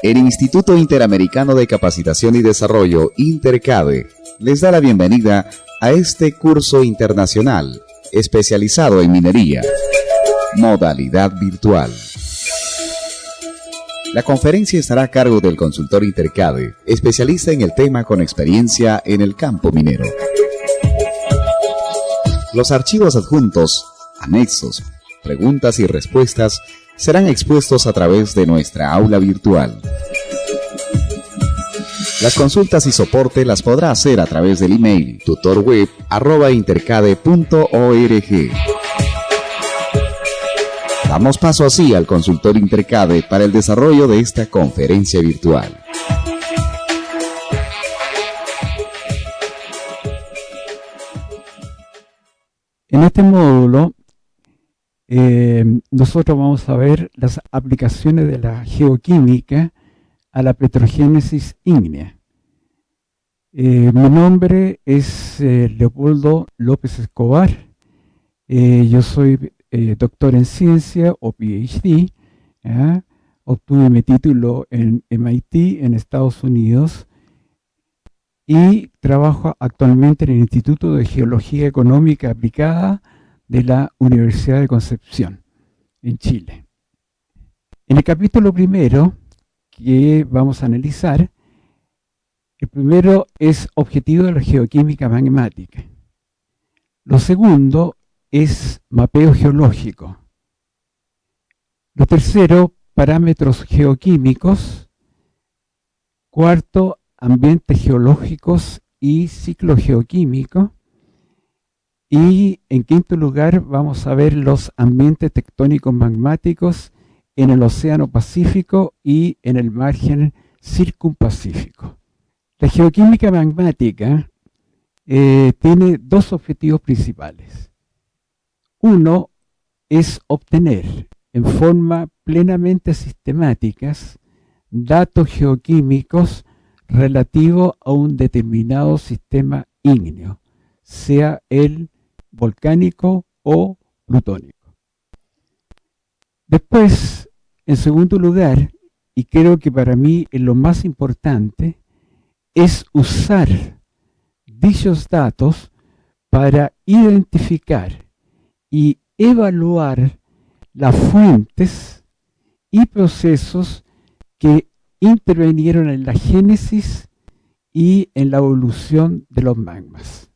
El Instituto Interamericano de Capacitación y Desarrollo, INTERCADE, les da la bienvenida a este curso internacional especializado en minería, modalidad virtual. La conferencia estará a cargo del consultor INTERCADE, especialista en el tema con experiencia en el campo minero. Los archivos adjuntos, anexos, preguntas y respuestas serán expuestos a través de nuestra aula virtual. Las consultas y soporte las podrá hacer a través del email tutorweb@intercade.org. Damos paso así al consultor INTERCADE para el desarrollo de esta conferencia virtual. En este módulo nosotros vamos a ver las aplicaciones de la geoquímica a la petrogénesis ígnea. Mi nombre es Leopoldo López Escobar. Yo soy doctor en ciencia o PhD. Obtuve mi título en MIT en Estados Unidos y trabajo actualmente en el Instituto de Geología Económica Aplicada de la Universidad de Concepción, en Chile. En el capítulo primero que vamos a analizar, el primero es objetivo de la geoquímica magmática. Lo segundo es mapeo geológico. Lo tercero, parámetros geoquímicos. Cuarto, ambientes geológicos y ciclo geoquímico. Y en quinto lugar vamos a ver los ambientes tectónicos magmáticos en el Océano Pacífico y en el margen circumpacífico. La geoquímica magmática tiene dos objetivos principales. Uno es obtener en forma plenamente sistemáticas datos geoquímicos relativos a un determinado sistema ígneo, sea el volcánico o plutónico. Después, en segundo lugar, y creo que para mí es lo más importante, es usar dichos datos para identificar y evaluar las fuentes y procesos que intervinieron en la génesis y en la evolución de los magmas.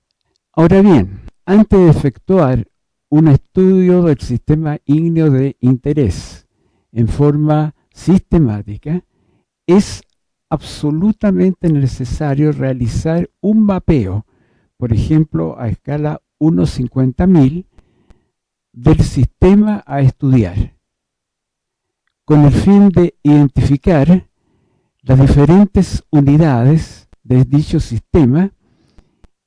Ahora bien, antes de efectuar un estudio del sistema ígneo de interés en forma sistemática, es absolutamente necesario realizar un mapeo, por ejemplo, a escala 1/50.000 del sistema a estudiar, con el fin de identificar las diferentes unidades de dicho sistema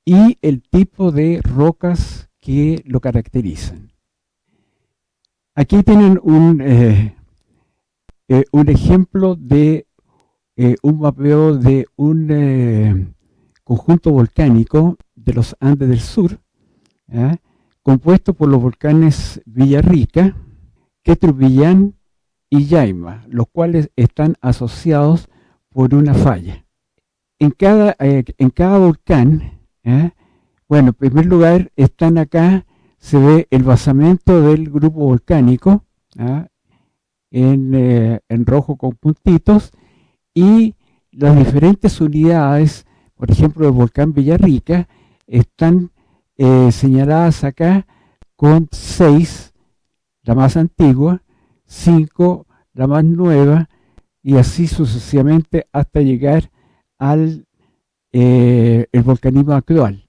y el tipo de rocas que lo caracterizan. Aquí tienen un ejemplo de un mapeo de un conjunto volcánico de los Andes del Sur, compuesto por los volcanes Villarrica, Quetrupillán y Yaima, los cuales están asociados por una falla. En cada volcán, bueno, en primer lugar están acá, se ve el basamento del grupo volcánico, en rojo con puntitos, y las diferentes unidades, por ejemplo, el volcán Villarrica, están señaladas acá con 6, la más antigua, 5, la más nueva, y así sucesivamente hasta llegar al el volcanismo actual,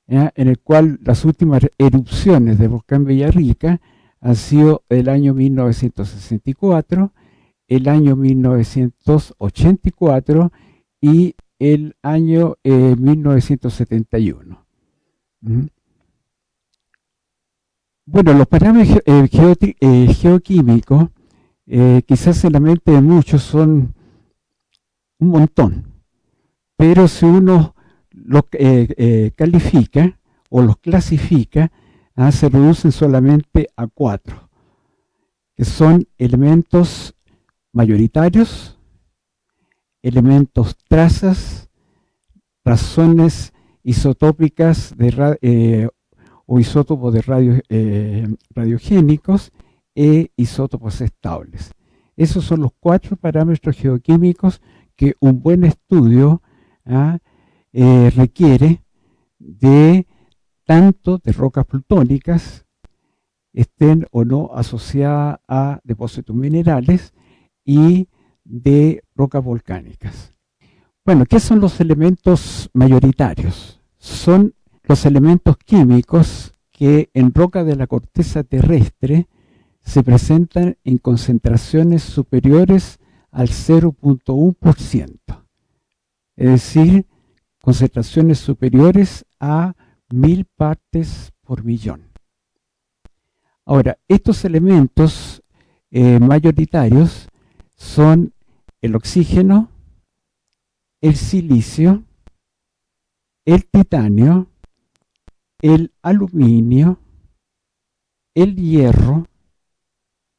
en el cual las últimas erupciones del volcán Villarrica han sido el año 1964, el año 1984 y el año 1971. Bueno, los parámetros geoquímicos, quizás en la mente de muchos son un montón, pero si uno lo califica o los clasifica, se reducen solamente a 4, que son elementos mayoritarios, elementos trazas, razones isotópicas o isótopos de radiogénicos e isótopos estables. Esos son los 4 parámetros geoquímicos que un buen estudio requiere de tanto de rocas plutónicas, estén o no asociadas a depósitos minerales, y de rocas volcánicas. Bueno, ¿qué son los elementos mayoritarios? Son los elementos químicos que en roca de la corteza terrestre se presentan en concentraciones superiores al 0.1%, es decir, concentraciones superiores a 1000 partes por millón. Ahora, estos elementos mayoritarios son el oxígeno, el silicio, el titanio, el aluminio, el hierro,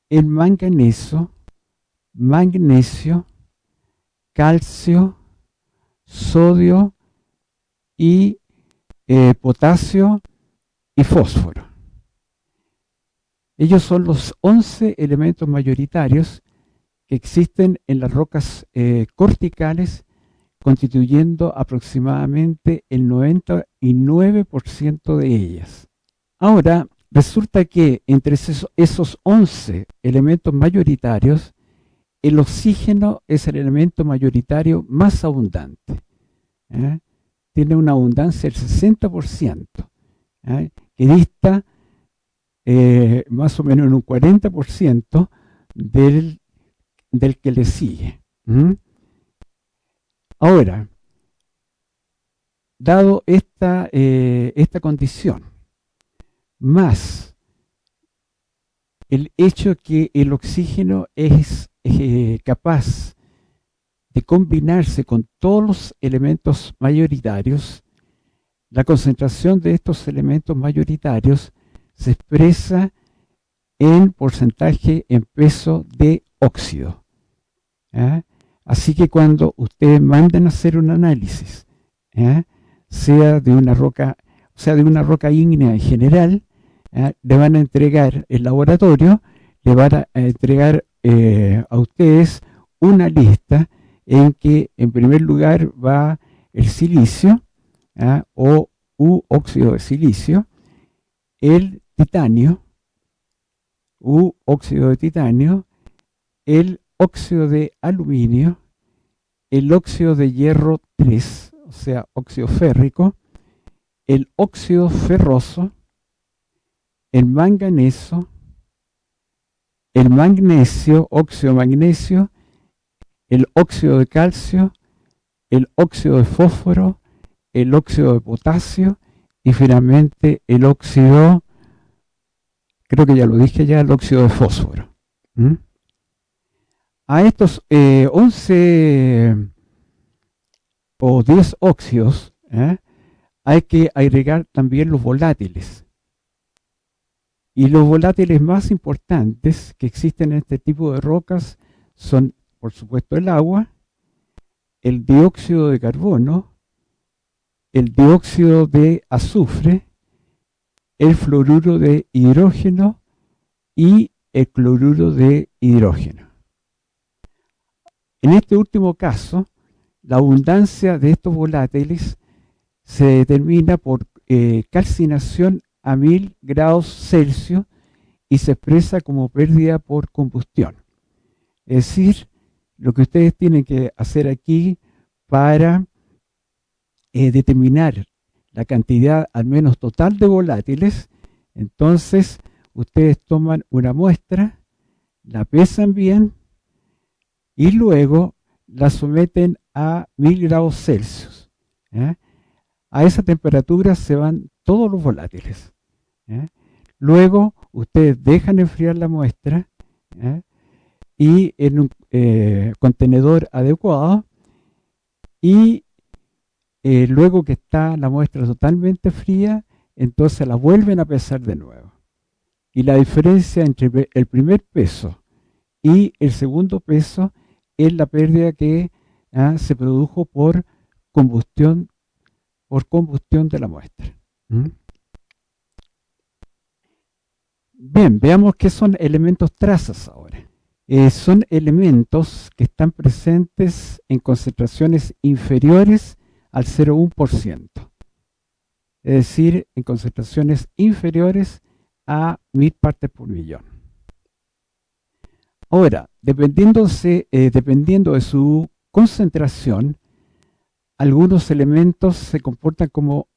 el manganeso, magnesio, calcio, sodio y potasio y fósforo. Ellos son los 11 elementos mayoritarios que existen en las rocas corticales, constituyendo aproximadamente el 99% de ellas. Ahora, resulta que entre esos 11 elementos mayoritarios, el oxígeno es el elemento mayoritario más abundante. Tiene una abundancia del 60%, que dista más o menos en un 40% del que le sigue. Ahora, dado esta condición, más el hecho que el oxígeno es capaz de combinarse con todos los elementos mayoritarios, la concentración de estos elementos mayoritarios se expresa en porcentaje en peso de óxido. Así que cuando ustedes manden a hacer un análisis, sea de una roca ígnea en general, le van a entregar el laboratorio, le van a entregar a ustedes una lista en que en primer lugar va el silicio o óxido de silicio, el titanio óxido de titanio, el óxido de aluminio, el óxido de hierro 3, o sea, óxido férrico, el óxido ferroso, el manganeso, el magnesio, óxido magnesio, el óxido de calcio, el óxido de fósforo, el óxido de potasio y finalmente el óxido, creo que ya lo dije ya, el óxido de fósforo. A estos 11 o 10 óxidos hay que agregar también los volátiles. Y los volátiles más importantes que existen en este tipo de rocas son, por supuesto, el agua, el dióxido de carbono, el dióxido de azufre, el fluoruro de hidrógeno y el cloruro de hidrógeno. En este último caso, la abundancia de estos volátiles se determina por calcinación a 1000 grados Celsius y se expresa como pérdida por combustión. Es decir, lo que ustedes tienen que hacer aquí para determinar la cantidad al menos total de volátiles, entonces ustedes toman una muestra, la pesan bien y luego la someten a 1000 grados Celsius. A esa temperatura se van todos los volátiles. Luego ustedes dejan enfriar la muestra y en un contenedor adecuado, y luego que está la muestra totalmente fría, entonces la vuelven a pesar de nuevo. Y la diferencia entre el primer peso y el segundo peso es la pérdida que se produjo por combustión de la muestra. ¿Mm? Bien, veamos qué son elementos trazas ahora. Son elementos que están presentes en concentraciones inferiores al 0,1%. Es decir, en concentraciones inferiores a 1000 partes por millón. Ahora, dependiendo de su concentración, algunos elementos se comportan como,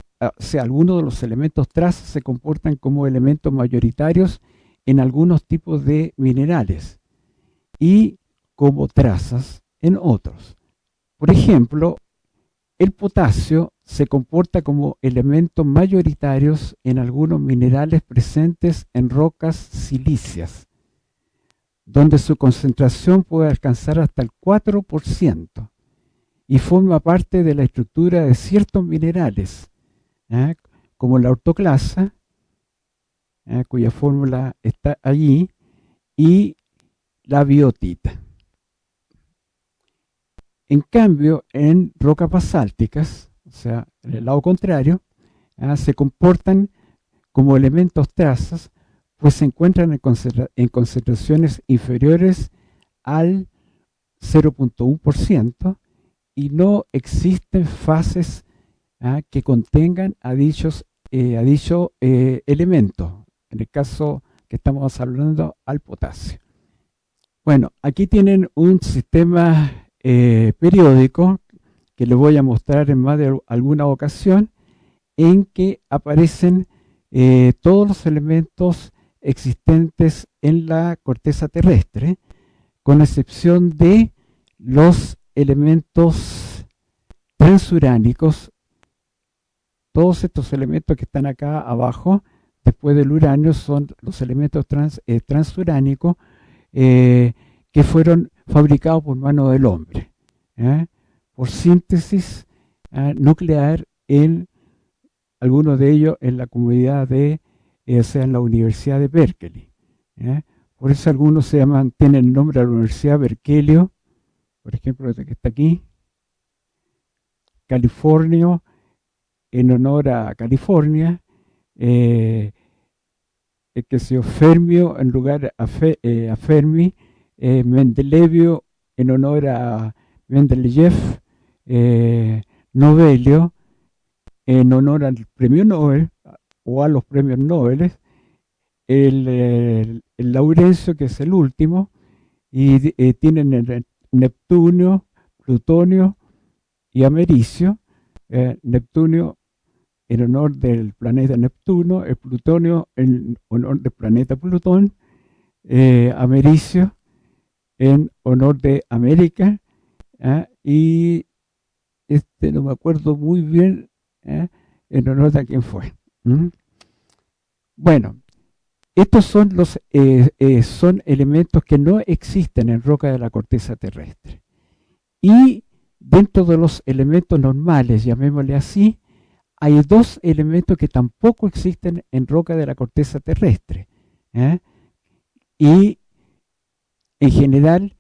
algunos de los elementos trazas se comportan como elementos mayoritarios en algunos tipos de minerales y como trazas en otros. Por ejemplo, el potasio se comporta como elementos mayoritarios en algunos minerales presentes en rocas silíceas, donde su concentración puede alcanzar hasta el 4% y forma parte de la estructura de ciertos minerales, como la ortoclasa, cuya fórmula está allí, y la biotita. En cambio, en rocas basálticas, o sea, en el lado contrario, se comportan como elementos trazas, pues se encuentran en concentraciones inferiores al 0,1% y no existen fases que contengan a dicho elemento, en el caso que estamos hablando al potasio. Bueno, aquí tienen un sistema periódico que les voy a mostrar en más de alguna ocasión, en que aparecen todos los elementos existentes en la corteza terrestre, con excepción de los elementos transuránicos. Todos estos elementos que están acá abajo, después del uranio, son los elementos transuránicos que fueron fabricados por mano del hombre, por síntesis nuclear en algunos de ellos en la comunidad o sea, en la Universidad de Berkeley. Por eso algunos tienen el nombre de la Universidad Berkeley, por ejemplo, este que está aquí, California, en honor a California, que se Fermio en lugar a Fermi, Mendelevio en honor a Mendeleev, Novelio en honor al premio Nobel o a los premios Nobel, el Laurencio, que es el último, y tienen el Neptunio, Plutonio y Americio. Neptunio en honor del planeta Neptuno, el Plutonio en honor del planeta Plutón, Americio en honor de América, y no me acuerdo muy bien en honor de quién fue. Bueno, estos son son elementos que no existen en roca de la corteza terrestre. Y dentro de los elementos normales, llamémosle así, hay dos elementos que tampoco existen en roca de la corteza terrestre. Y en general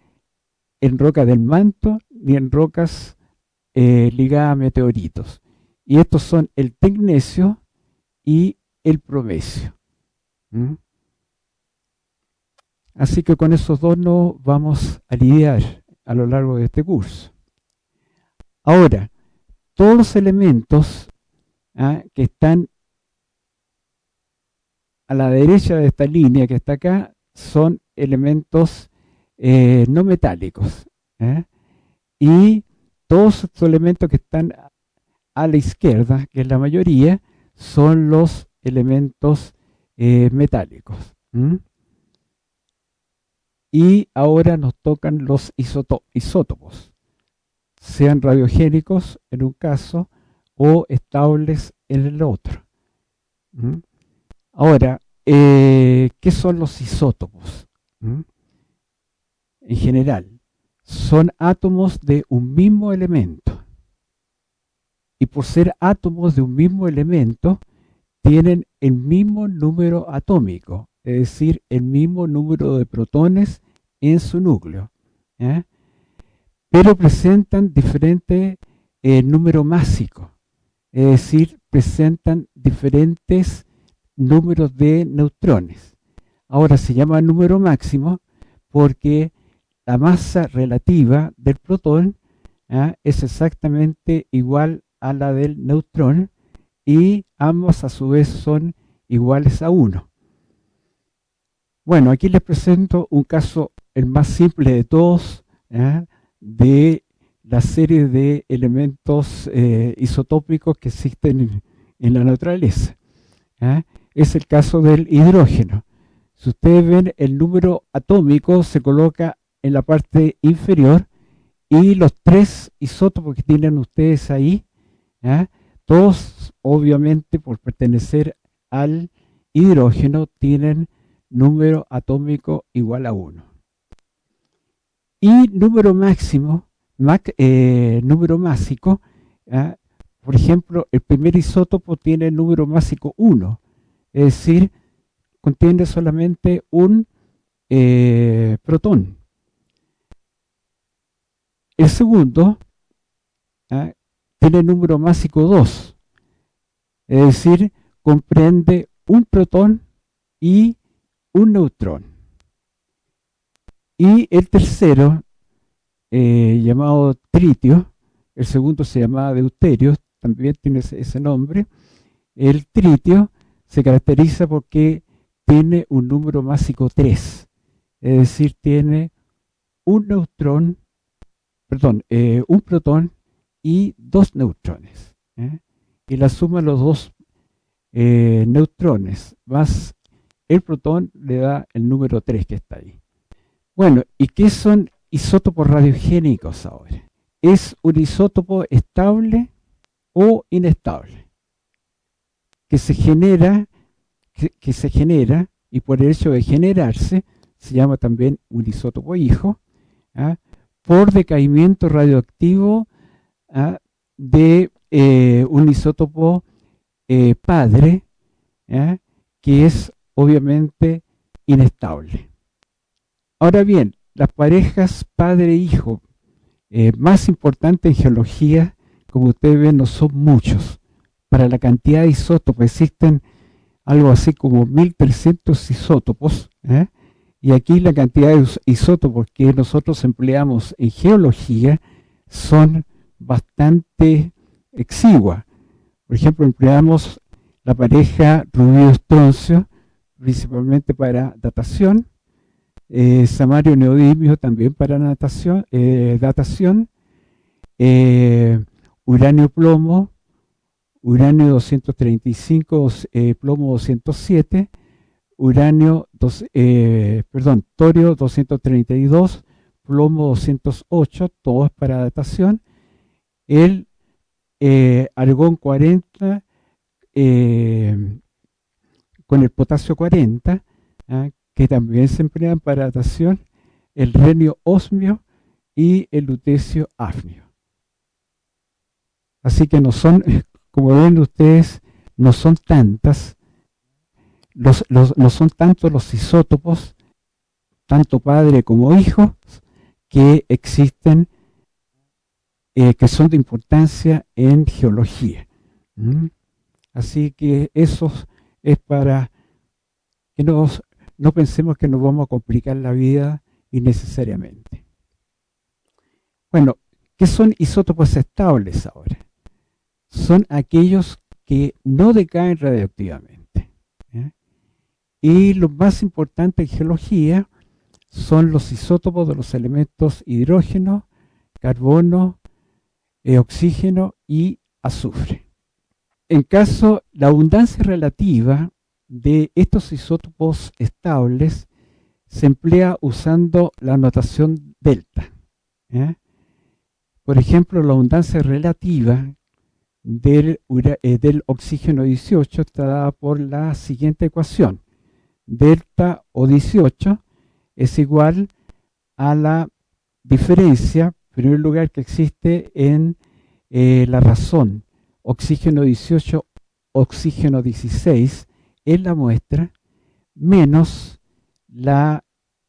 en roca del manto ni en rocas ligadas a meteoritos. Y estos son el tecnecio y el promecio. Así que con esos dos nos vamos a lidiar a lo largo de este curso. Ahora, todos los elementos que están a la derecha de esta línea que está acá son elementos no metálicos. Y todos estos elementos que están a la izquierda, que es la mayoría, son los elementos metálicos. Y ahora nos tocan los isótopos, sean radiogénicos en un caso o estables en el otro. Ahora, ¿qué son los isótopos? En general, son átomos de un mismo elemento. Y por ser átomos de un mismo elemento, tienen el mismo número atómico, es decir, el mismo número de protones en su núcleo, ¿ya? Pero presentan diferentes números másicos, es decir, presentan diferentes números de neutrones. Ahora se llama número máximo porque la masa relativa del protón es exactamente igual a la del neutrón y ambos a su vez son iguales a 1. Bueno, aquí les presento un caso, el más simple de todos, de la serie de elementos isotópicos que existen en la naturaleza. Es el caso del hidrógeno. Si ustedes ven, el número atómico se coloca en la parte inferior y los 3 isótopos que tienen ustedes ahí, todos obviamente por pertenecer al hidrógeno tienen número atómico igual a 1. Y número máximo, número másico, por ejemplo, el primer isótopo tiene número másico 1, es decir, contiene solamente un protón. El segundo tiene número másico 2, es decir, comprende un protón y un neutrón. Y el tercero, llamado tritio, el segundo se llamaba deuterio, también tiene ese nombre. El tritio se caracteriza porque tiene un número másico 3, es decir, tiene un neutrón, un protón y 2 neutrones. Y la suma de los 2 neutrones más el protón le da el número 3 que está ahí. Bueno, ¿y qué son isótopos radiogénicos ahora? Es un isótopo estable o inestable que se genera y por el hecho de generarse se llama también un isótopo hijo, por decaimiento radioactivo de un isótopo padre, que es obviamente inestable. Ahora bien, las parejas padre-hijo más importantes en geología, como ustedes ven, no son muchos. Para la cantidad de isótopos existen algo así como 1300 isótopos, y aquí la cantidad de isótopos que nosotros empleamos en geología son bastante exiguas. Por ejemplo, empleamos la pareja rubio-estroncio principalmente para datación, samario-neodimio también para datación, uranio-plomo, uranio 235, plomo 207, torio 232, plomo 208, todo es para datación. El argón 40 con el potasio 40, que también se emplean para datación, el renio osmio y el lutecio hafnio. Así que no son, como ven ustedes, no son tantas, no son tantos los isótopos, tanto padre como hijo, que existen, que son de importancia en geología. Así que eso es para que no pensemos que nos vamos a complicar la vida innecesariamente. Bueno, ¿qué son isótopos estables ahora? Son aquellos que no decaen radioactivamente. Y lo más importante en geología son los isótopos de los elementos hidrógeno, carbono, oxígeno y azufre. En caso, la abundancia relativa de estos isótopos estables se emplea usando la notación delta. Por ejemplo, la abundancia relativa del oxígeno 18 está dada por la siguiente ecuación. Delta O18 es igual a la diferencia, en primer lugar, que existe en la razón oxígeno 18 oxígeno 16 en la muestra, menos la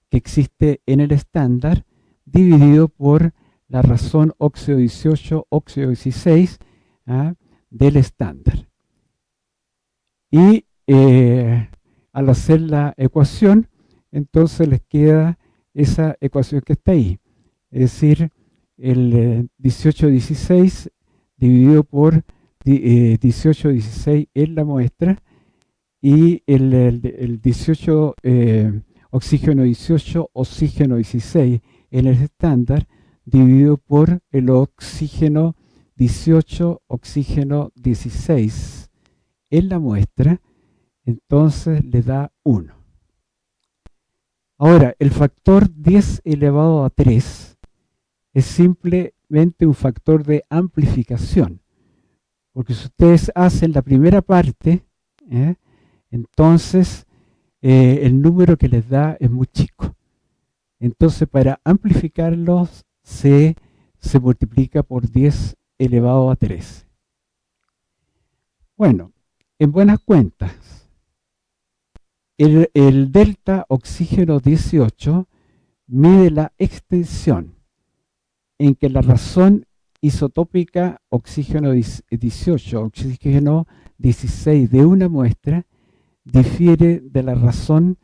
que existe en el estándar, dividido por la razón óxido 18, óxido 16 del estándar. Y al hacer la ecuación, entonces les queda esa ecuación que está ahí. Es decir, el 18-16 dividido por 18-16 en la muestra, y el 18 oxígeno 18, oxígeno 16 en el estándar, dividido por el oxígeno 18, oxígeno 16 en la muestra, entonces le da 1. Ahora, el factor 10 elevado a 3 es simplemente un factor de amplificación, porque si ustedes hacen la primera parte, entonces el número que les da es muy chico. Entonces, para amplificarlos se multiplica por 10 elevado a 3. Bueno, en buenas cuentas, el delta oxígeno 18 mide la extensión en que la razón isotópica oxígeno 18, oxígeno 16 de una muestra difiere de la razón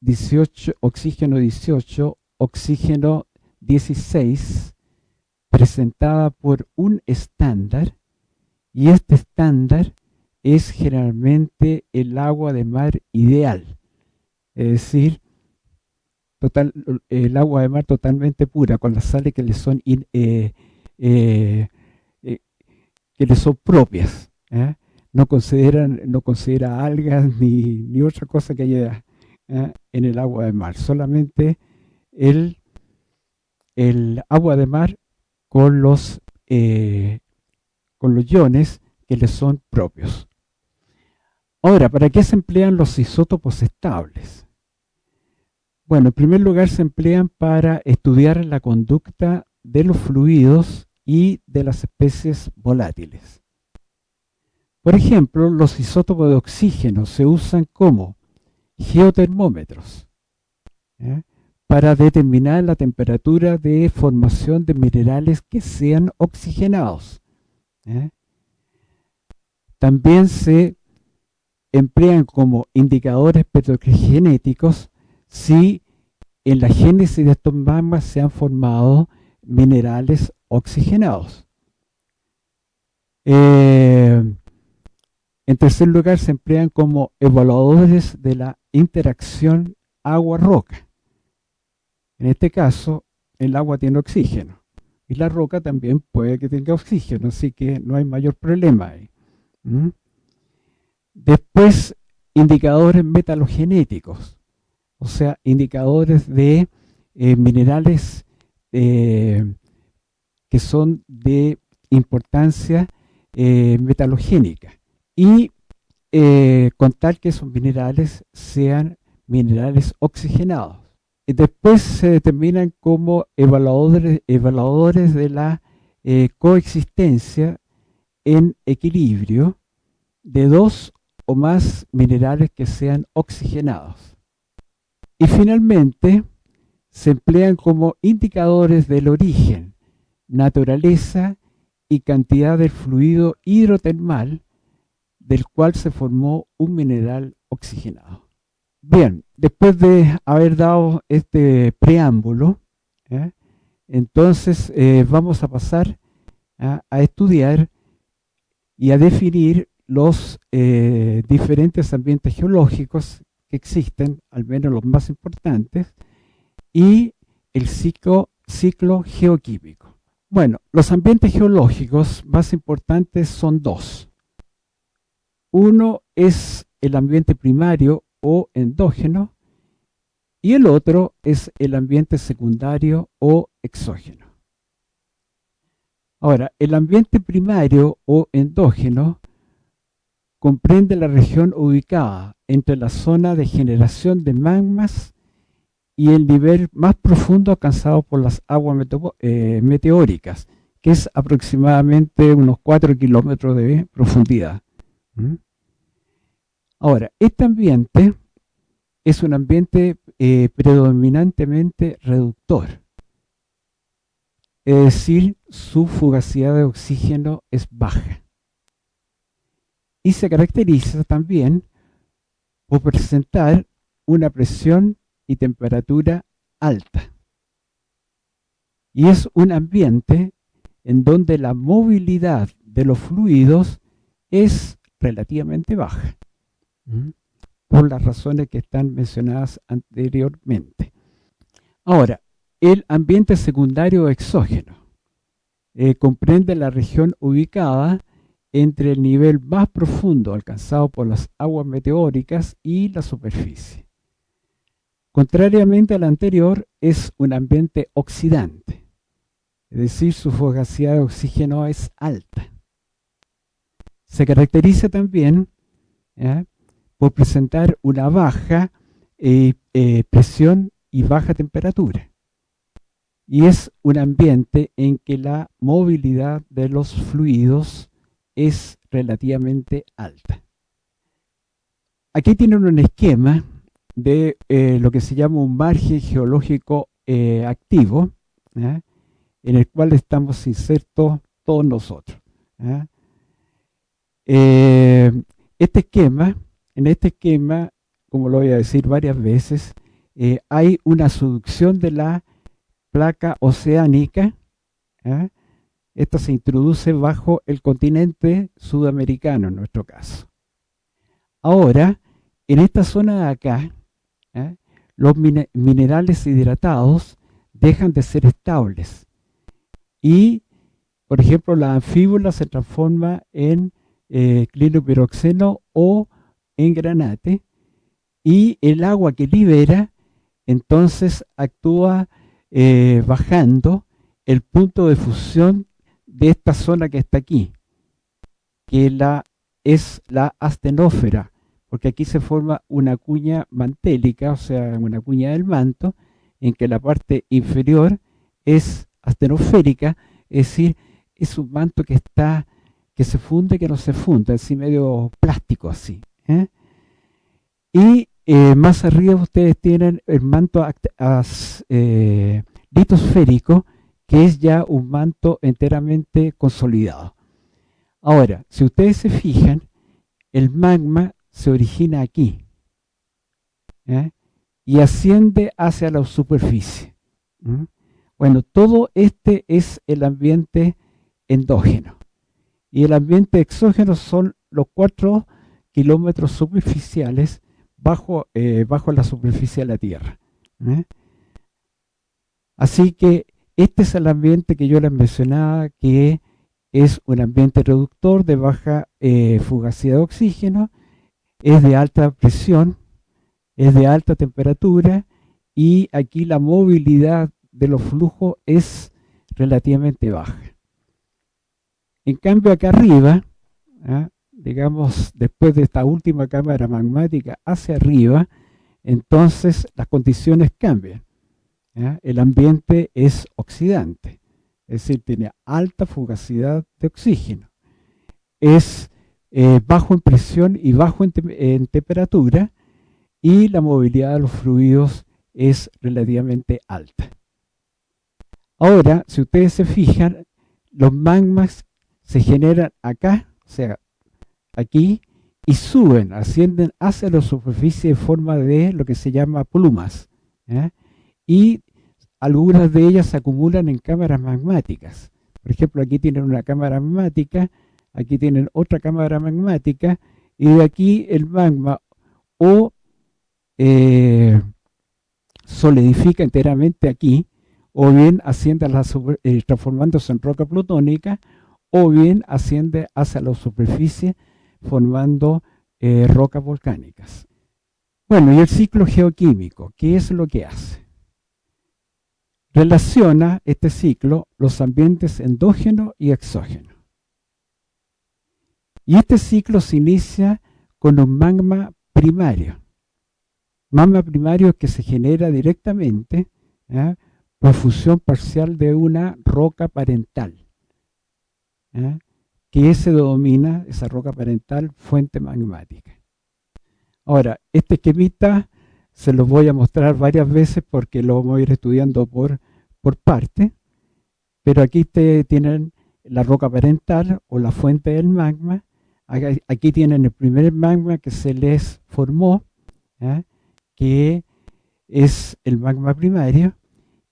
18, oxígeno 18, oxígeno 16 presentada por un estándar, y este estándar es generalmente el agua de mar ideal, es decir, el agua de mar totalmente pura, con las sales que le son propias. No considera algas ni otra cosa que haya en el agua de mar, solamente el agua de mar con los iones que le son propios. Ahora, ¿para qué se emplean los isótopos estables? Bueno, en primer lugar se emplean para estudiar la conducta de los fluidos y de las especies volátiles. Por ejemplo, los isótopos de oxígeno se usan como geotermómetros para determinar la temperatura de formación de minerales que sean oxigenados. También se emplean como indicadores petrogenéticos si en la génesis de estos magmas se han formado minerales oxigenados. En tercer lugar, se emplean como evaluadores de la interacción agua-roca. En este caso, el agua tiene oxígeno y la roca también puede que tenga oxígeno, así que no hay mayor problema ahí. Después, indicadores metalogenéticos, o sea, indicadores de minerales que son de importancia metalogénica, y con tal que esos minerales sean minerales oxigenados. Después se determinan como evaluadores de la coexistencia en equilibrio de dos o más minerales que sean oxigenados. Y finalmente se emplean como indicadores del origen, naturaleza y cantidad del fluido hidrotermal del cual se formó un mineral oxigenado. Bien, después de haber dado este preámbulo, entonces vamos a pasar a estudiar y a definir los diferentes ambientes geológicos que existen, al menos los más importantes, y el ciclo geoquímico. Bueno, los ambientes geológicos más importantes son dos. Uno es el ambiente primario o endógeno, y el otro es el ambiente secundario o exógeno. Ahora, el ambiente primario o endógeno comprende la región ubicada entre la zona de generación de magmas y el nivel más profundo alcanzado por las aguas meteóricas, que es aproximadamente unos 4 kilómetros de profundidad. Ahora, este ambiente es un ambiente predominantemente reductor. Es decir, su fugacidad de oxígeno es baja. Y se caracteriza también por presentar una presión y temperatura alta. Y es un ambiente en donde la movilidad de los fluidos es relativamente baja, por las razones que están mencionadas anteriormente. Ahora, el ambiente secundario exógeno comprende la región ubicada entre el nivel más profundo alcanzado por las aguas meteóricas y la superficie. Contrariamente al anterior, es un ambiente oxidante, es decir, su fugacidad de oxígeno es alta. Se caracteriza también por presentar una baja presión y baja temperatura. Y es un ambiente en que la movilidad de los fluidos es relativamente alta. Aquí tienen un esquema de lo que se llama un margen geológico activo, en el cual estamos insertos todos nosotros. En este esquema, como lo voy a decir varias veces, hay una subducción de la placa oceánica. Esta se introduce bajo el continente sudamericano en nuestro caso. Ahora, en esta zona de acá, los minerales hidratados dejan de ser estables y, por ejemplo, la anfíbola se transforma en clinopiroxeno o en granate, y el agua que libera entonces actúa bajando el punto de fusión de esta zona que está aquí, que es la astenósfera, porque aquí se forma una cuña mantélica, o sea, una cuña del manto, en que la parte inferior es astenosférica, es decir, es un manto que se funde, que no se funde, así medio plástico así. Y más arriba ustedes tienen el manto litosférico, que es ya un manto enteramente consolidado. Ahora, si ustedes se fijan, el magma se origina aquí y asciende hacia la superficie. Bueno, todo este es el ambiente endógeno. Y el ambiente exógeno son los 4 kilómetros superficiales bajo la superficie de la Tierra. Así que este es el ambiente que yo les mencionaba, que es un ambiente reductor de baja fugacidad de oxígeno, es de alta presión, es de alta temperatura, y aquí la movilidad de los flujos es relativamente baja. En cambio acá arriba, digamos después de esta última cámara magmática hacia arriba, entonces las condiciones cambian. El ambiente es oxidante, es decir, tiene alta fugacidad de oxígeno, es bajo en presión y bajo en temperatura, y la movilidad de los fluidos es relativamente alta. Ahora, si ustedes se fijan, los magmas se generan acá, o sea, aquí, y suben, ascienden hacia la superficie en forma de lo que se llama plumas, y algunas de ellas se acumulan en cámaras magmáticas. Por ejemplo, aquí tienen una cámara magmática, aquí tienen otra cámara magmática, y de aquí el magma o solidifica enteramente aquí, o bien asciende transformándose en roca plutónica, o bien asciende hacia la superficie formando rocas volcánicas. Bueno, y el ciclo geoquímico, ¿qué es lo que hace? Relaciona este ciclo los ambientes endógenos y exógenos. Y este ciclo se inicia con un magma primario. Magma primario que se genera directamente por fusión parcial de una roca parental, que se denomina esa roca parental fuente magmática. Ahora, este esquemita se los voy a mostrar varias veces porque lo vamos a ir estudiando por parte, pero aquí tienen la roca parental o la fuente del magma. Aquí tienen el primer magma que se les formó, ¿eh? Que es el magma primario,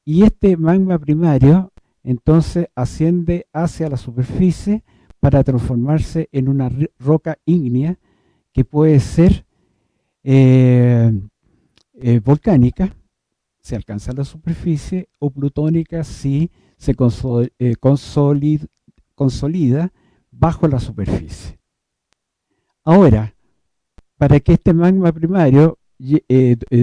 y este magma primario entonces asciende hacia la superficie para transformarse en una roca ígnea que puede ser volcánica, si alcanza la superficie, o plutónica si se consolida bajo la superficie. Ahora, para que este magma primario,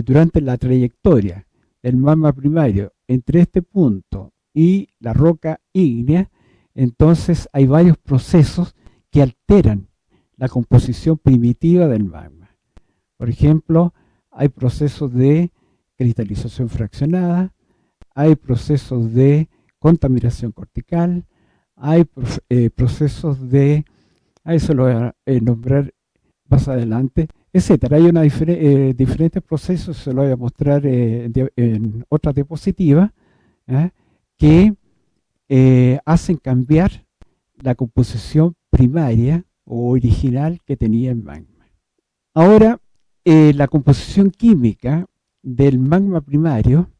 durante la trayectoria del magma primario entre este punto y la roca ígnea, entonces hay varios procesos que alteran la composición primitiva del magma. Por ejemplo, hay procesos de cristalización fraccionada, hay procesos de contaminación cortical, hay procesos de, a eso lo voy a nombrar más adelante, etcétera. Hay diferentes procesos, se lo voy a mostrar en otra diapositiva, que hacen cambiar la composición primaria o original que tenía el magma. Ahora, la composición química del magma primario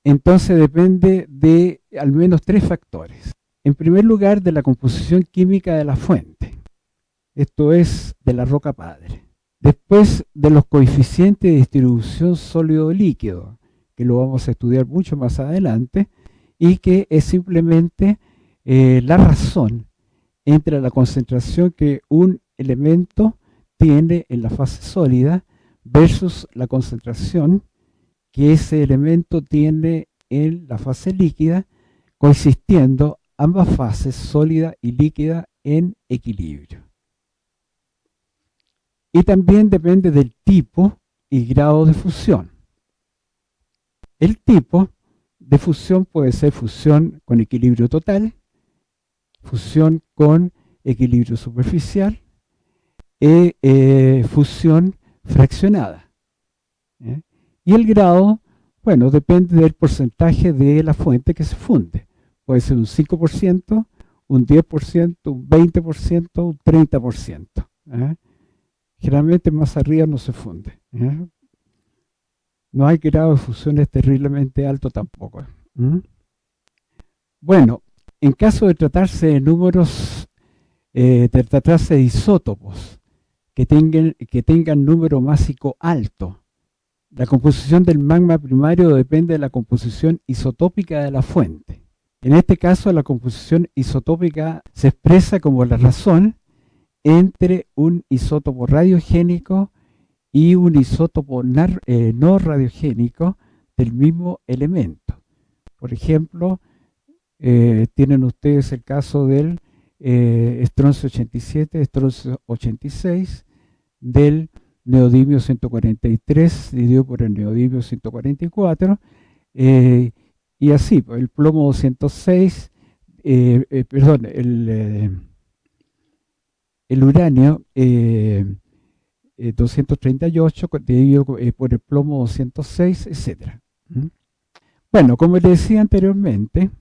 entonces depende de al menos 3 factores. En primer lugar, de la composición química de la fuente, esto es, de la roca padre. Después, de los coeficientes de distribución sólido-líquido, que lo vamos a estudiar mucho más adelante, y que es simplemente la razón entre la concentración que un elemento tiene en la fase sólida versus la concentración que ese elemento tiene en la fase líquida, coexistiendo ambas fases, sólida y líquida, en equilibrio. Y también depende del tipo y grado de fusión. El tipo de fusión puede ser fusión con equilibrio total, fusión con equilibrio superficial, fusión fraccionada. Y el grado, bueno, depende del porcentaje de la fuente que se funde. Puede ser un 5%, un 10%, un 20%, un 30%. Generalmente más arriba no se funde. No hay grado de fusión terriblemente alto tampoco. Bueno, en caso de tratarse de números, de tratarse de isótopos que tengan número másico alto, la composición del magma primario depende de la composición isotópica de la fuente. En este caso, la composición isotópica se expresa como la razón entre un isótopo radiogénico y un isótopo no radiogénico del mismo elemento. Por ejemplo, tienen ustedes el caso del estroncio 87, estroncio 86, del neodimio 143 dividido por el neodimio 144, y así, el plomo 206, perdón, el uranio 238 dividido por el plomo 206, etc. Bueno, como les decía anteriormente,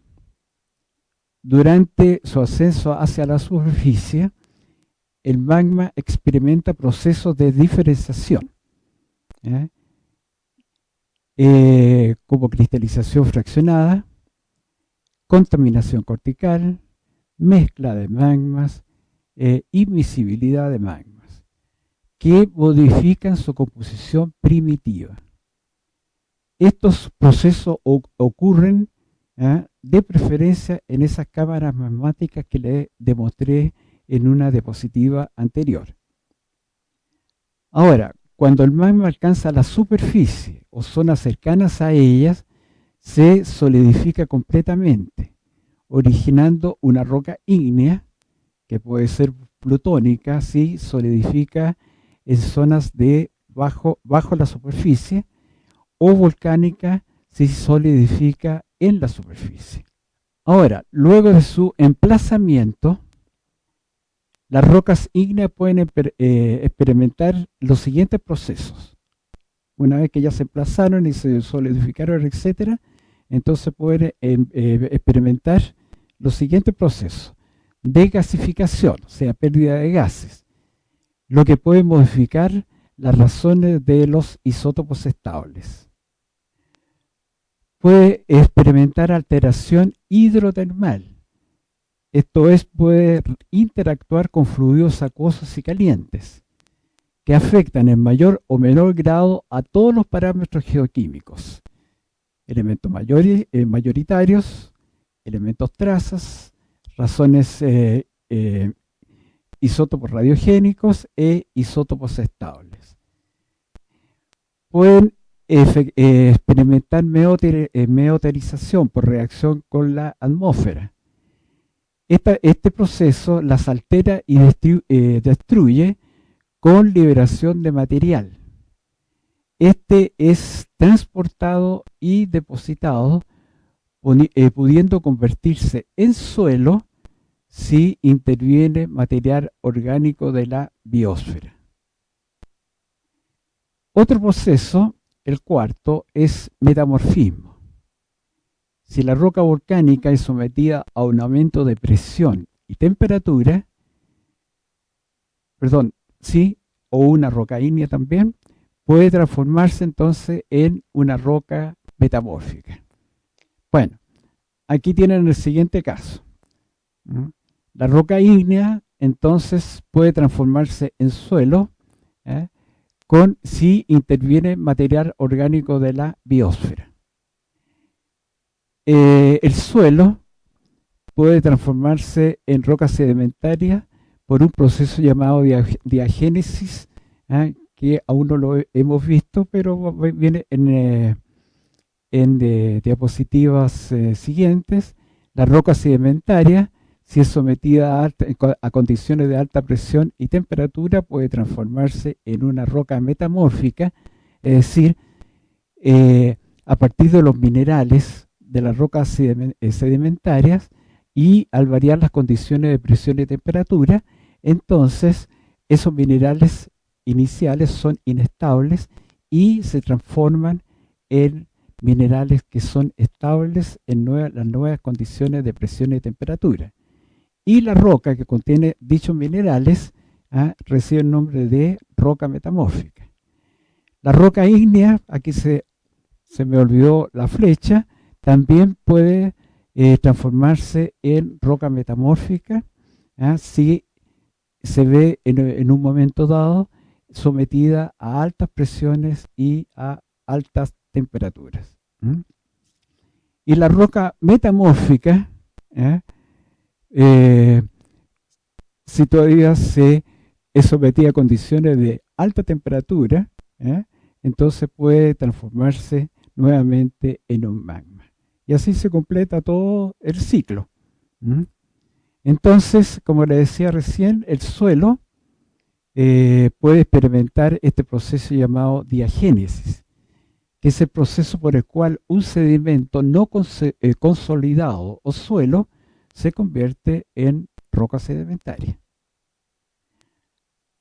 durante su ascenso hacia la superficie, el magma experimenta procesos de diferenciación, como cristalización fraccionada, contaminación cortical, mezcla de magmas, immiscibilidad de magmas, que modifican su composición primitiva. Estos procesos ocurren de preferencia en esas cámaras magmáticas que les demostré en una diapositiva anterior. Ahora, cuando el magma alcanza la superficie o zonas cercanas a ellas, se solidifica completamente, originando una roca ígnea, que puede ser plutónica si solidifica en zonas de bajo la superficie, o volcánica si solidifica en la superficie. Ahora, luego de su emplazamiento, Las rocas ígneas pueden experimentar los siguientes procesos. Una vez que ya se emplazaron y se solidificaron, etcétera, entonces pueden experimentar los siguientes procesos. Desgasificación, o sea, pérdida de gases, lo que puede modificar las razones de los isótopos estables. Puede experimentar alteración hidrotermal. Esto es, puede interactuar con fluidos acuosos y calientes, que afectan en mayor o menor grado a todos los parámetros geoquímicos. Elementos mayoritarios, elementos trazas, razones isótopos radiogénicos e isótopos estables. Pueden experimentar meoterización por reacción con la atmósfera. Este proceso las altera y destruye con liberación de material. Este es transportado y depositado, pudiendo convertirse en suelo si interviene material orgánico de la biosfera. Otro proceso, el cuarto, es metamorfismo. Si la roca volcánica es sometida a un aumento de presión y temperatura, o una roca ígnea también, puede transformarse entonces en una roca metamórfica. Bueno, aquí tienen el siguiente caso. La roca ígnea entonces puede transformarse en suelo si interviene material orgánico de la biosfera. El suelo puede transformarse en roca sedimentaria por un proceso llamado diagénesis, que aún no lo hemos visto, pero viene en diapositivas siguientes. La roca sedimentaria, si es sometida a condiciones de alta presión y temperatura, puede transformarse en una roca metamórfica, es decir, a partir de los minerales de las rocas sedimentarias, y al variar las condiciones de presión y temperatura, entonces esos minerales iniciales son inestables y se transforman en minerales que son estables en las nuevas condiciones de presión y temperatura. Y la roca que contiene dichos minerales recibe el nombre de roca metamórfica. La roca ígnea, aquí se me olvidó la flecha, también puede transformarse en roca metamórfica si se ve en un momento dado sometida a altas presiones y a altas temperaturas. Y la roca metamórfica, si todavía se es sometida a condiciones de alta temperatura, entonces puede transformarse nuevamente en un magma. Y así se completa todo el ciclo. Entonces, como le decía recién, el suelo puede experimentar este proceso llamado diagénesis, que es el proceso por el cual un sedimento no consolidado o suelo se convierte en roca sedimentaria.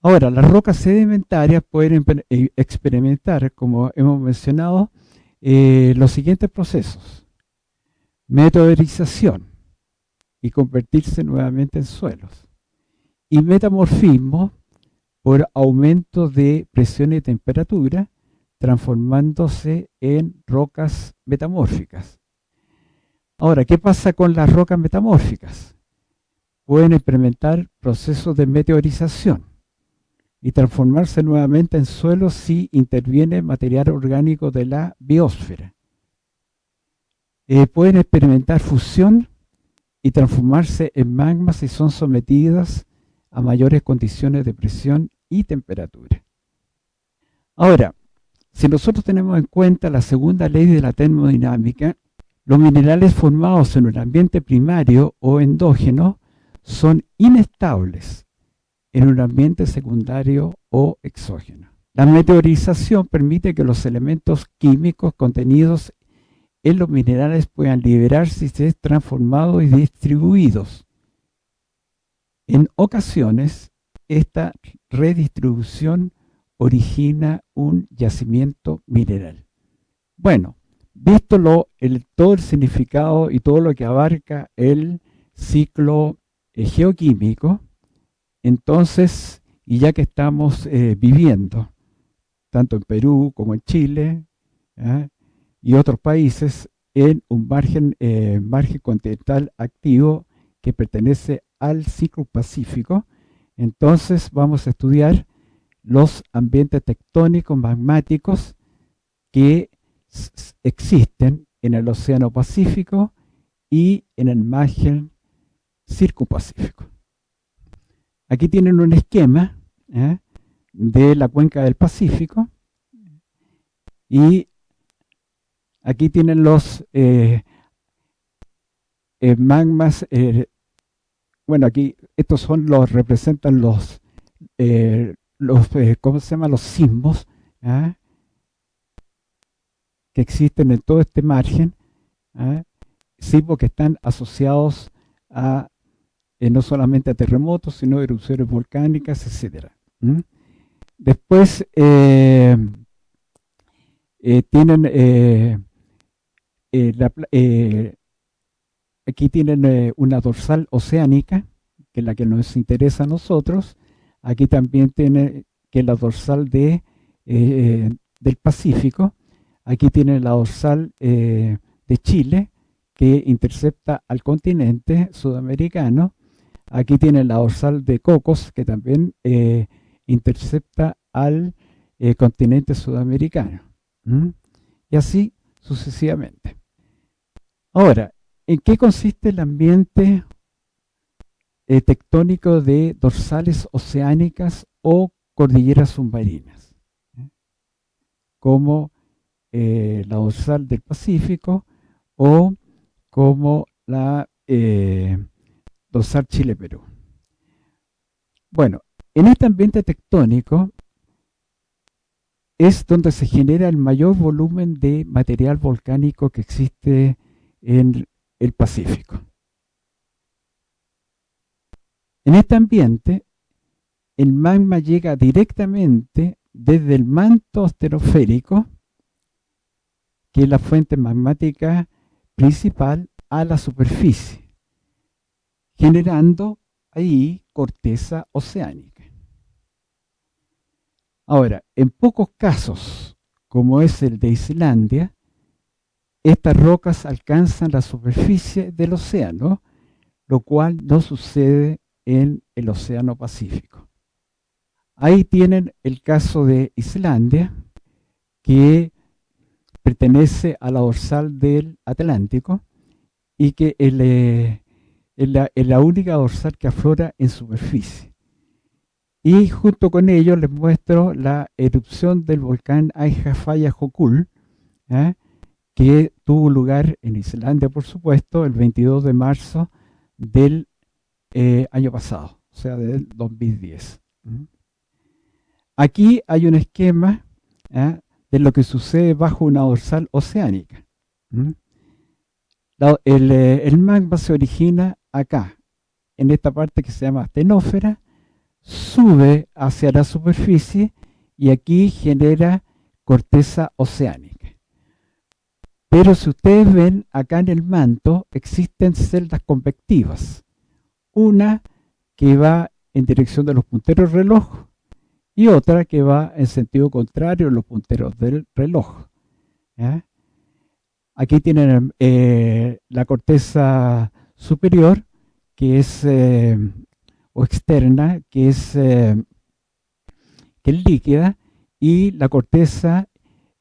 Ahora, las rocas sedimentarias pueden experimentar, como hemos mencionado, los siguientes procesos: meteorización y convertirse nuevamente en suelos, y metamorfismo por aumento de presión y temperatura, transformándose en rocas metamórficas. Ahora, ¿qué pasa con las rocas metamórficas? Pueden experimentar procesos de meteorización y transformarse nuevamente en suelo si interviene material orgánico de la biosfera. Pueden experimentar fusión y transformarse en magma si son sometidas a mayores condiciones de presión y temperatura. Ahora, si nosotros tenemos en cuenta la segunda ley de la termodinámica, los minerales formados en un ambiente primario o endógeno son inestables en un ambiente secundario o exógeno. La meteorización permite que los elementos químicos contenidos en los minerales puedan liberarse y ser transformados y distribuidos. En ocasiones, esta redistribución origina un yacimiento mineral. Bueno, visto todo el significado y todo lo que abarca el ciclo geoquímico, entonces, y ya que estamos viviendo, tanto en Perú como en Chile, ¿eh? y otros países, en un margen continental activo que pertenece al ciclo pacífico, entonces vamos a estudiar los ambientes tectónicos magmáticos que existen en el Océano Pacífico y en el margen circunpacífico. Aquí tienen un esquema de la cuenca del Pacífico y aquí tienen los magmas. Bueno, aquí estos representan ¿cómo se llama? Los sismos que existen en todo este margen, sismos que están asociados a no solamente a terremotos, sino a erupciones volcánicas, etc. Después tienen aquí tienen una dorsal oceánica, que es la que nos interesa a nosotros. Aquí también tiene que la dorsal del Pacífico. Aquí tienen la dorsal de Chile, que intercepta al continente sudamericano. Aquí tienen la dorsal de Cocos, que también intercepta al continente sudamericano. Y así sucesivamente. Ahora, ¿en qué consiste el ambiente tectónico de dorsales oceánicas o cordilleras submarinas? Como la dorsal del Pacífico o como la dorsal Chile-Perú. Bueno, en este ambiente tectónico es donde se genera el mayor volumen de material volcánico que existe en el Pacífico. En este ambiente, el magma llega directamente desde el manto asteroesférico, que es la fuente magmática principal, a la superficie, generando ahí corteza oceánica. Ahora, en pocos casos, como es el de Islandia, estas rocas alcanzan la superficie del océano, lo cual no sucede en el Océano Pacífico. Ahí tienen el caso de Islandia, que pertenece a la dorsal del Atlántico y que es la única dorsal que aflora en superficie. Y junto con ello les muestro la erupción del volcán Eyjafjallajökull, que tuvo lugar en Islandia, por supuesto, el 22 de marzo del año pasado, o sea, del 2010. Aquí hay un esquema de lo que sucede bajo una dorsal oceánica. El magma se origina acá, en esta parte que se llama astenósfera, sube hacia la superficie y aquí genera corteza oceánica. Pero si ustedes ven acá en el manto, existen celdas convectivas. Una que va en dirección de los punteros del reloj y otra que va en sentido contrario a los punteros del reloj. Aquí tienen la corteza superior, que es o externa, que es líquida, y la corteza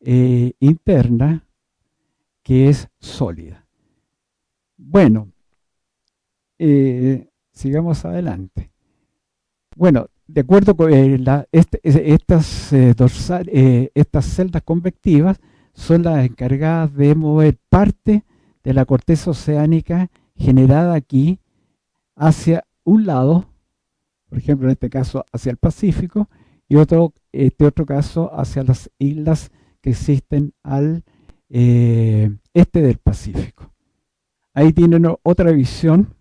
interna, que es sólida. Bueno, sigamos adelante. Bueno, de acuerdo con estas celdas convectivas son las encargadas de mover parte de la corteza oceánica generada aquí hacia un lado, por ejemplo en este caso hacia el Pacífico, y otro caso hacia las islas que existen al este del Pacífico. Ahí tienen otra visión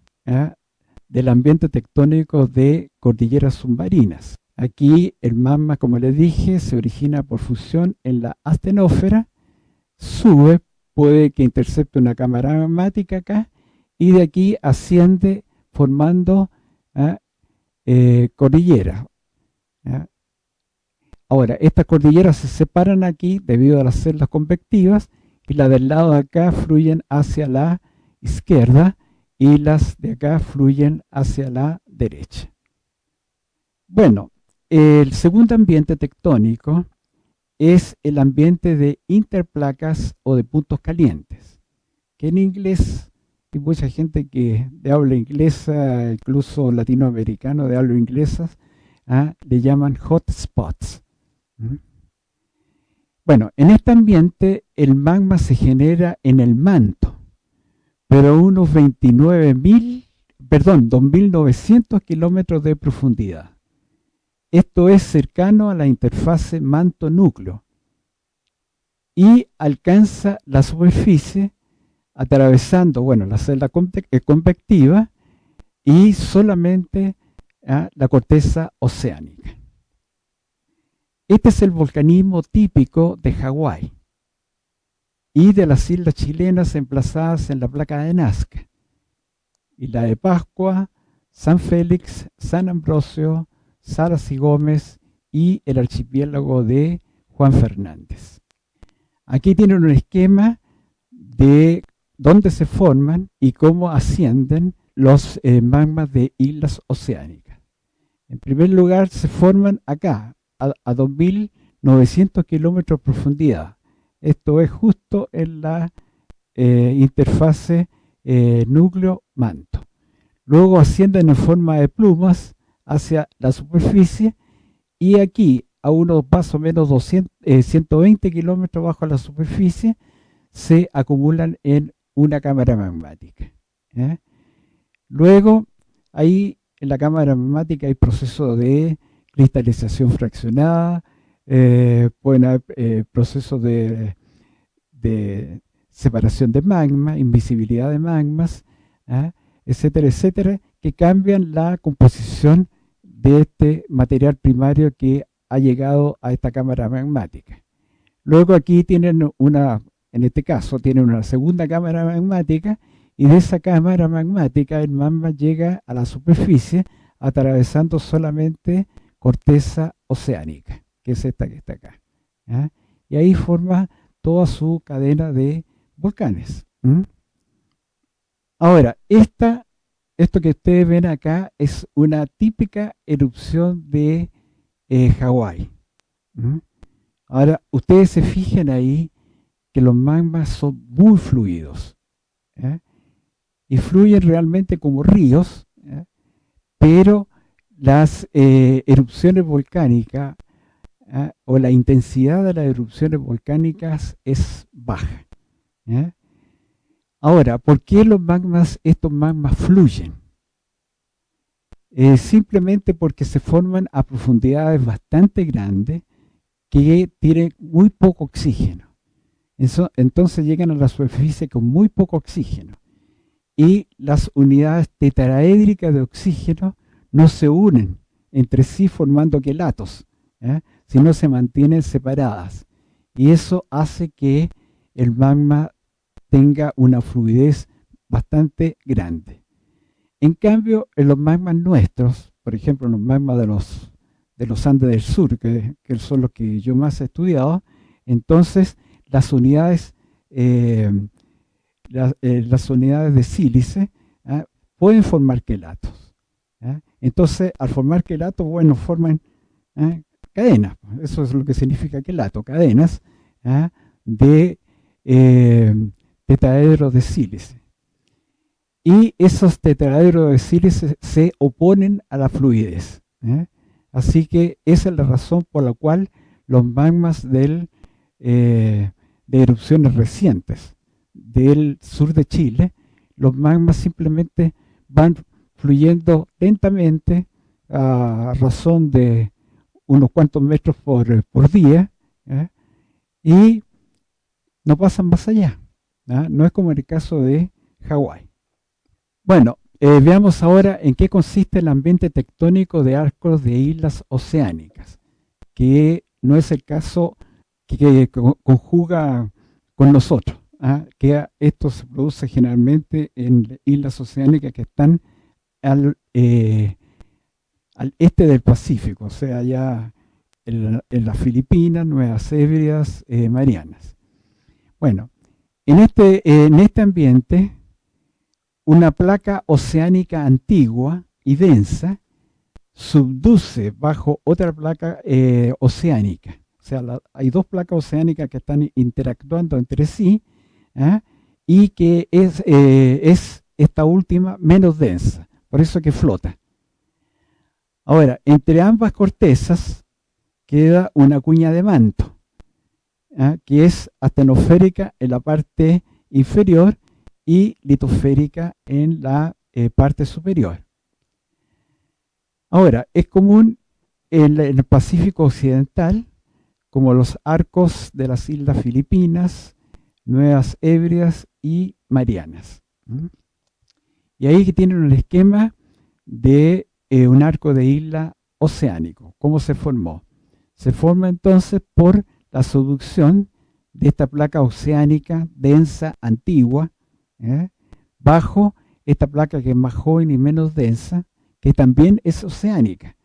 del ambiente tectónico de cordilleras submarinas. Aquí el magma, como les dije, se origina por fusión en la astenósfera, sube, puede que intercepte una cámara magmática acá, y de aquí asciende formando cordilleras. Ahora, estas cordilleras se separan aquí debido a las celdas convectivas, y las del lado de acá fluyen hacia la izquierda y las de acá fluyen hacia la derecha. Bueno, el segundo ambiente tectónico es el ambiente de interplacas o de puntos calientes, que en inglés hay mucha gente que de habla inglesa, incluso latinoamericano de habla inglesa, le llaman hot spots. Bueno, en este ambiente el magma se genera en el manto, pero a unos 2.900 kilómetros de profundidad. Esto es cercano a la interfase manto-núcleo y alcanza la superficie atravesando, bueno, la celda convectiva y solamente la corteza oceánica. Este es el volcanismo típico de Hawái y de las islas chilenas emplazadas en la placa de Nazca, Isla de Pascua, San Félix, San Ambrosio, Salas y Gómez y el archipiélago de Juan Fernández. Aquí tienen un esquema de dónde se forman y cómo ascienden los magmas de islas oceánicas. En primer lugar, se forman acá, a 2.900 kilómetros de profundidad. Esto es justo en la interfase núcleo-manto. Luego ascienden en forma de plumas hacia la superficie y aquí, a unos más o menos 120 kilómetros bajo la superficie, se acumulan en una cámara magmática. Luego, ahí en la cámara magmática hay procesos de cristalización fraccionada, pueden haber procesos de separación de magma, invisibilidad de magmas, etcétera, etcétera, que cambian la composición de este material primario que ha llegado a esta cámara magmática. Luego aquí tienen en este caso, tienen una segunda cámara magmática y de esa cámara magmática el magma llega a la superficie atravesando solamente corteza oceánica, que es esta que está acá. Y ahí forma toda su cadena de volcanes. Ahora, esto que ustedes ven acá es una típica erupción de Hawái. Ahora, ustedes se fijan ahí que los magmas son muy fluidos y fluyen realmente como ríos, pero las erupciones volcánicas o la intensidad de las erupciones volcánicas es baja. Ahora, ¿por qué estos magmas fluyen? Simplemente porque se forman a profundidades bastante grandes que tienen muy poco oxígeno. Entonces llegan a la superficie con muy poco oxígeno. Y las unidades tetraédricas de oxígeno no se unen entre sí formando quelatos, sino se mantienen separadas. Y eso hace que el magma tenga una fluidez bastante grande. En cambio, en los magmas nuestros, por ejemplo, en los magmas de los Andes del Sur, que son los que yo más he estudiado, entonces las unidades de sílice pueden formar quelatos. Entonces, al formar quelatos, bueno, forman cadenas. Eso es lo que significa quelato, cadenas de tetraedros de sílice. Y esos tetraedros de sílice se oponen a la fluidez. Así que esa es la razón por la cual los magmas de erupciones recientes del sur de Chile, los magmas simplemente van fluyendo lentamente a razón de unos cuantos metros por día y no pasan más allá. No es como en el caso de Hawái. Bueno, veamos ahora en qué consiste el ambiente tectónico de arcos de islas oceánicas, que no es el caso que conjuga con nosotros, que esto se produce generalmente en islas oceánicas que están al este del Pacífico, o sea, ya en las Filipinas, Nuevas Hébridas, Marianas. Bueno, en este ambiente, una placa oceánica antigua y densa subduce bajo otra placa oceánica. O sea, hay dos placas oceánicas que están interactuando entre sí, y que es esta última menos densa, por eso que flota. Ahora, entre ambas cortezas queda una cuña de manto, que es astenosférica en la parte inferior y litosférica en la parte superior. Ahora, es común en el Pacífico Occidental, como los arcos de las islas Filipinas, Nuevas Hébridas y Marianas. Y ahí que tienen un esquema de un arco de isla oceánico. ¿Cómo se formó? Se forma entonces por la subducción de esta placa oceánica densa, antigua, bajo esta placa que es más joven y menos densa, que también es oceánica.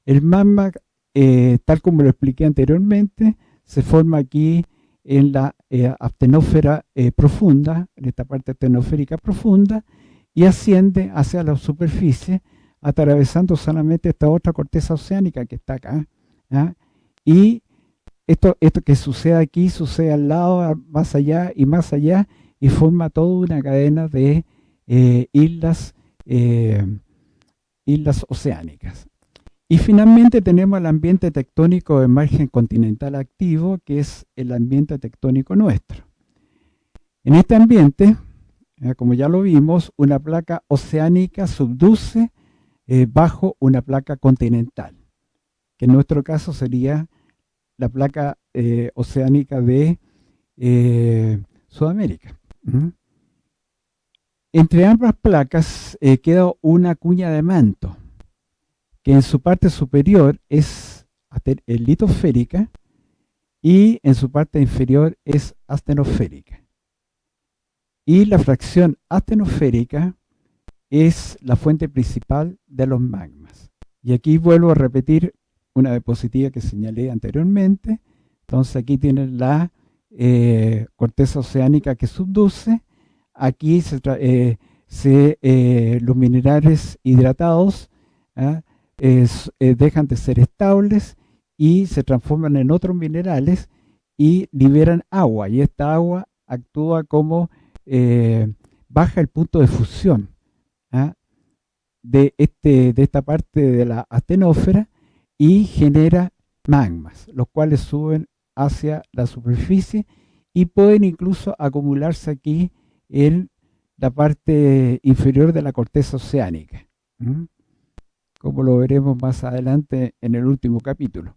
El magma, tal como lo expliqué anteriormente, se forma aquí en la astenósfera profunda, en esta parte astenoférica profunda, y asciende hacia la superficie, atravesando solamente esta otra corteza oceánica que está acá. Y esto que sucede aquí, sucede al lado, más allá, y forma toda una cadena de islas oceánicas. Y finalmente tenemos el ambiente tectónico de margen continental activo, que es el ambiente tectónico nuestro. En este ambiente, como ya lo vimos, una placa oceánica subduce bajo una placa continental, que en nuestro caso sería la placa oceánica de Sudamérica. Entre ambas placas queda una cuña de manto, que en su parte superior es litosférica y en su parte inferior es astenosférica. Y la fracción astenosférica es la fuente principal de los magmas. Y aquí vuelvo a repetir una diapositiva que señalé anteriormente. Entonces aquí tienen la corteza oceánica que subduce. Aquí los minerales hidratados dejan de ser estables y se transforman en otros minerales y liberan agua. Y esta agua actúa como baja el punto de fusión de esta parte de la astenósfera y genera magmas, los cuales suben hacia la superficie y pueden incluso acumularse aquí en la parte inferior de la corteza oceánica, como lo veremos más adelante en el último capítulo.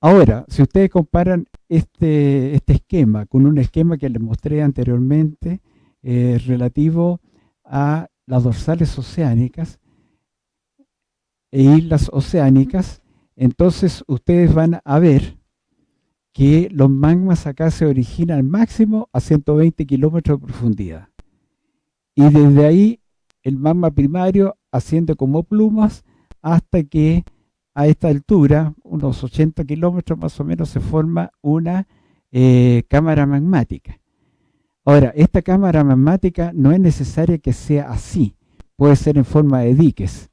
Ahora, si ustedes comparan este esquema con un esquema que les mostré anteriormente relativo a las dorsales oceánicas e islas oceánicas, entonces ustedes van a ver que los magmas acá se originan máximo a 120 kilómetros de profundidad. Y desde ahí el magma primario asciende como plumas hasta que a esta altura, unos 80 kilómetros más o menos, se forma una cámara magmática. Ahora, esta cámara magmática no es necesaria que sea así, puede ser en forma de diques.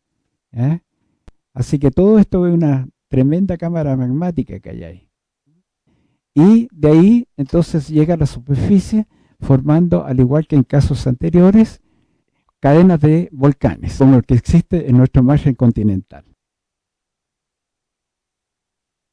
Así que todo esto es una tremenda cámara magmática que hay ahí. Y de ahí entonces llega a la superficie formando, al igual que en casos anteriores, cadenas de volcanes, como el que existe en nuestro margen continental.